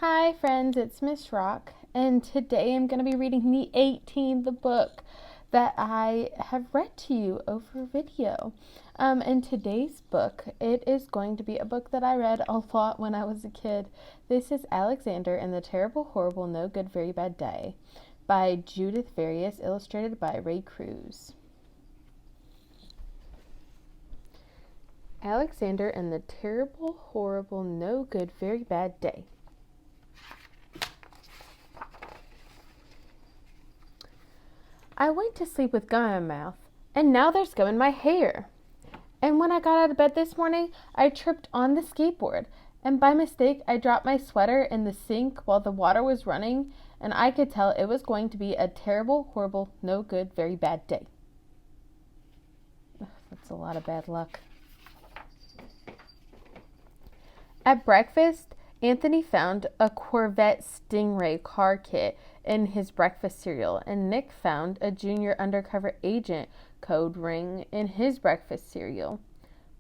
Hi friends, it's Miss Rock, and today I'm going to be reading the 18th book that I have read to you over video. In today's book, it is going to be a book that I read a lot when I was a kid. This is Alexander and the Terrible, Horrible, No Good, Very Bad Day by Judith, Viorst, illustrated by Ray Cruz. Alexander and the Terrible, Horrible, No Good, Very Bad Day. I went to sleep with gum in my mouth, and now there's gum in my hair. And when I got out of bed this morning, I tripped on the skateboard, and by mistake, I dropped my sweater in the sink while the water was running, and I could tell it was going to be a terrible, horrible, no good, very bad day. That's a lot of bad luck. At breakfast, Anthony found a Corvette Stingray car kit in his breakfast cereal, and Nick found a junior undercover agent code ring in his breakfast cereal.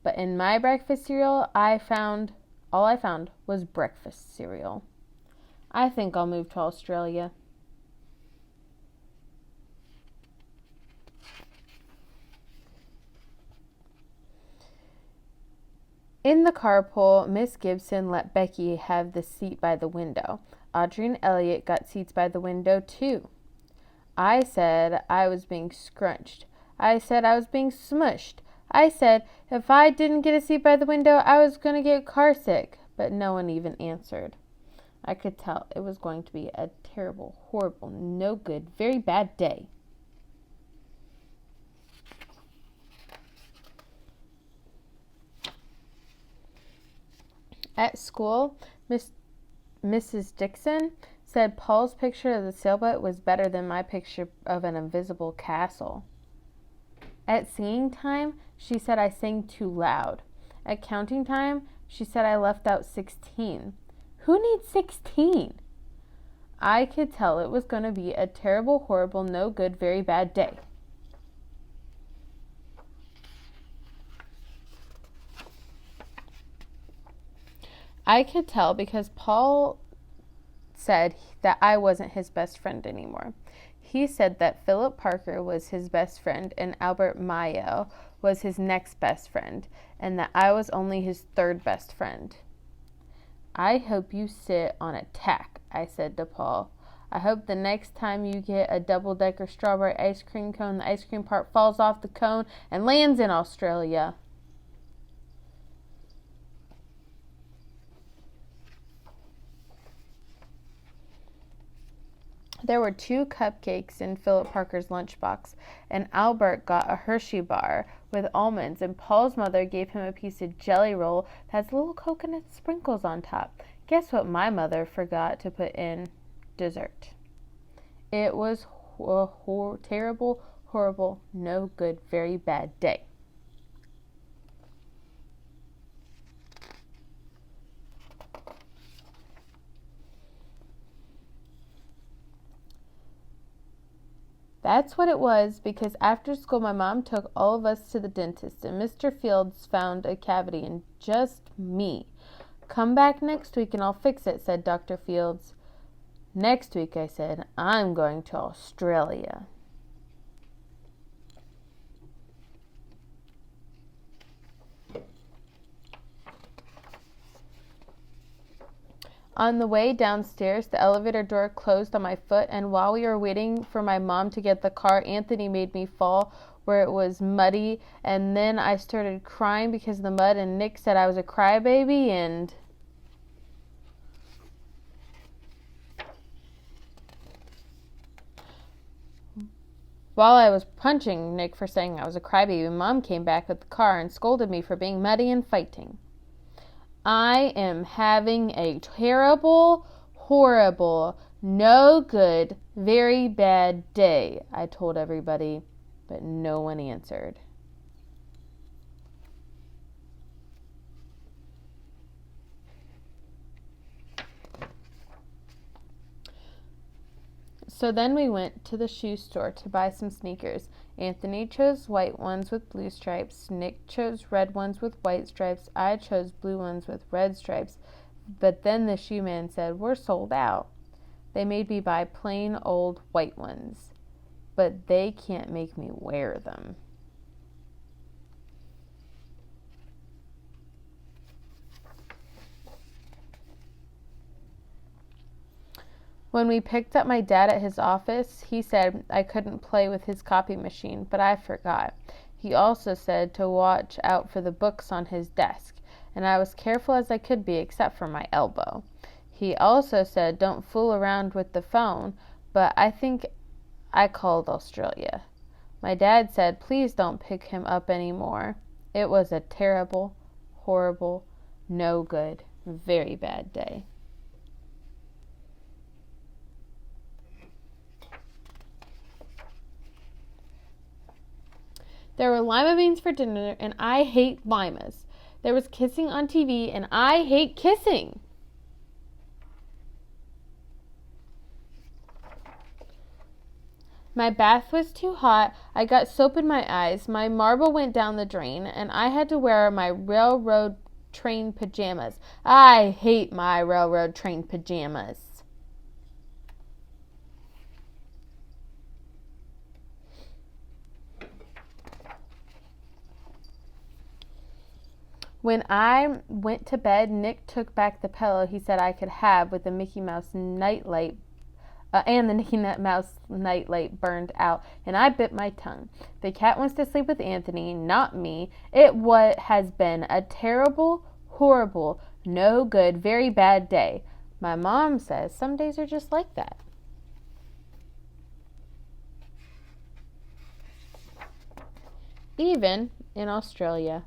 But in my breakfast cereal, all I found was breakfast cereal. I think I'll move to Australia. In the carpool, Miss Gibson let Becky have the seat by the window. Audrey and Elliot got seats by the window, too. I said I was being scrunched. I said I was being smushed. I said if I didn't get a seat by the window, I was going to get car sick. But no one even answered. I could tell it was going to be a terrible, horrible, no good, very bad day. At school, Mrs. Dixon said Paul's picture of the sailboat was better than my picture of an invisible castle. At singing time, she said I sang too loud. At counting time, she said I left out 16. Who needs 16? I could tell it was going to be a terrible, horrible, no good, very bad day. I could tell because Paul said that I wasn't his best friend anymore. He said that Philip Parker was his best friend and Albert Mayo was his next best friend, and that I was only his third best friend. I hope you sit on a tack, I said to Paul. I hope the next time you get a double-decker strawberry ice cream cone, the ice cream part falls off the cone and lands in Australia. There were 2 cupcakes in Philip Parker's lunchbox, and Albert got a Hershey bar with almonds, and Paul's mother gave him a piece of jelly roll that has little coconut sprinkles on top. Guess what my mother forgot to put in dessert? It was a terrible, horrible, no good, very bad day. That's what it was, because after school my mom took all of us to the dentist, and Mr. Fields found a cavity in just me. Come back next week and I'll fix it, said Dr. Fields. Next week, I said, I'm going to Australia. On the way downstairs, the elevator door closed on my foot, and while we were waiting for my mom to get the car, Anthony made me fall where it was muddy, and then I started crying because of the mud, and Nick said I was a crybaby, and while I was punching Nick for saying I was a crybaby, Mom came back with the car and scolded me for being muddy and fighting. I am having a terrible, horrible, no good, very bad day, I told everybody, but no one answered. So then we went to the shoe store to buy some sneakers. Anthony chose white ones with blue stripes. Nick chose red ones with white stripes. I chose blue ones with red stripes. But then the shoe man said, "We're sold out. They made me buy plain old white ones, but they can't make me wear them." When we picked up my dad at his office, he said I couldn't play with his copy machine, but I forgot. He also said to watch out for the books on his desk, and I was careful as I could be except for my elbow. He also said don't fool around with the phone, but I think I called Australia. My dad said please don't pick him up anymore. It was a terrible, horrible, no good, very bad day. There were lima beans for dinner, and I hate limas. There was kissing on TV, and I hate kissing. My bath was too hot. I got soap in my eyes. My marble went down the drain, and I had to wear my railroad train pajamas. I hate my railroad train pajamas. When I went to bed, Nick took back the pillow he said I could have with the Mickey Mouse nightlight and the Mickey Mouse nightlight burned out, and I bit my tongue. The cat wants to sleep with Anthony, not me. It has been a terrible, horrible, no good, very bad day. My mom says some days are just like that. Even in Australia.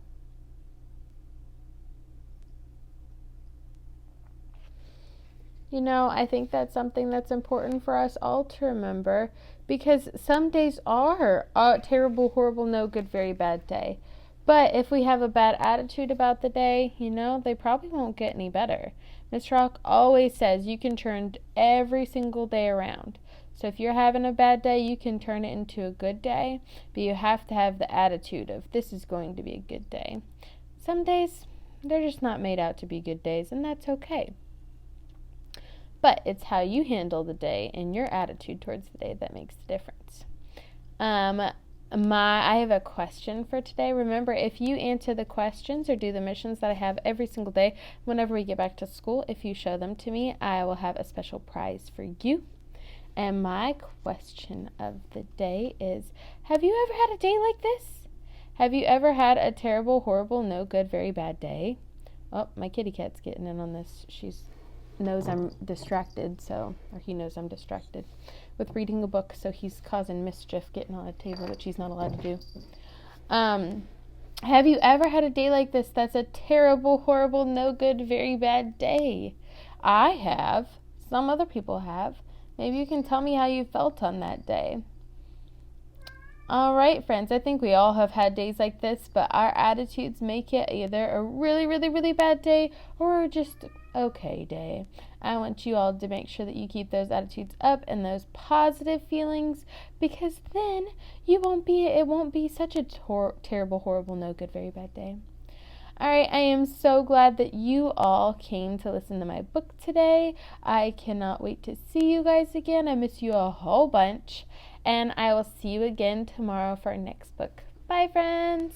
You know, I think that's something that's important for us all to remember, because some days are a terrible, horrible, no good, very bad day. But if we have a bad attitude about the day, they probably won't get any better. Miss Rock always says you can turn every single day around. So if you're having a bad day, you can turn it into a good day, but you have to have the attitude of this is going to be a good day. Some days, they're just not made out to be good days, and that's okay. But it's how you handle the day and your attitude towards the day that makes the difference. I have a question for today. Remember, if you answer the questions or do the missions that I have every single day, whenever we get back to school, if you show them to me, I will have a special prize for you. And my question of the day is, have you ever had a day like this? Have you ever had a terrible, horrible, no good, very bad day? Oh, my kitty cat's getting in on this. She knows I'm distracted, he knows I'm distracted with reading a book, so he's causing mischief getting on a table, which he's not allowed to do. Have you ever had a day like this that's a terrible, horrible, no good, very bad day? I have. Some other people have. Maybe you can tell me how you felt on that day. All right, friends, I think we all have had days like this, but our attitudes make it either a really, really, really bad day or just okay day. I want you all to make sure that you keep those attitudes up and those positive feelings, because then it won't be such a terrible, horrible, no good, very bad day. All right, I am so glad that you all came to listen to my book today. I cannot wait to see you guys again. I miss you a whole bunch, and I will see you again tomorrow for our next book. Bye, friends.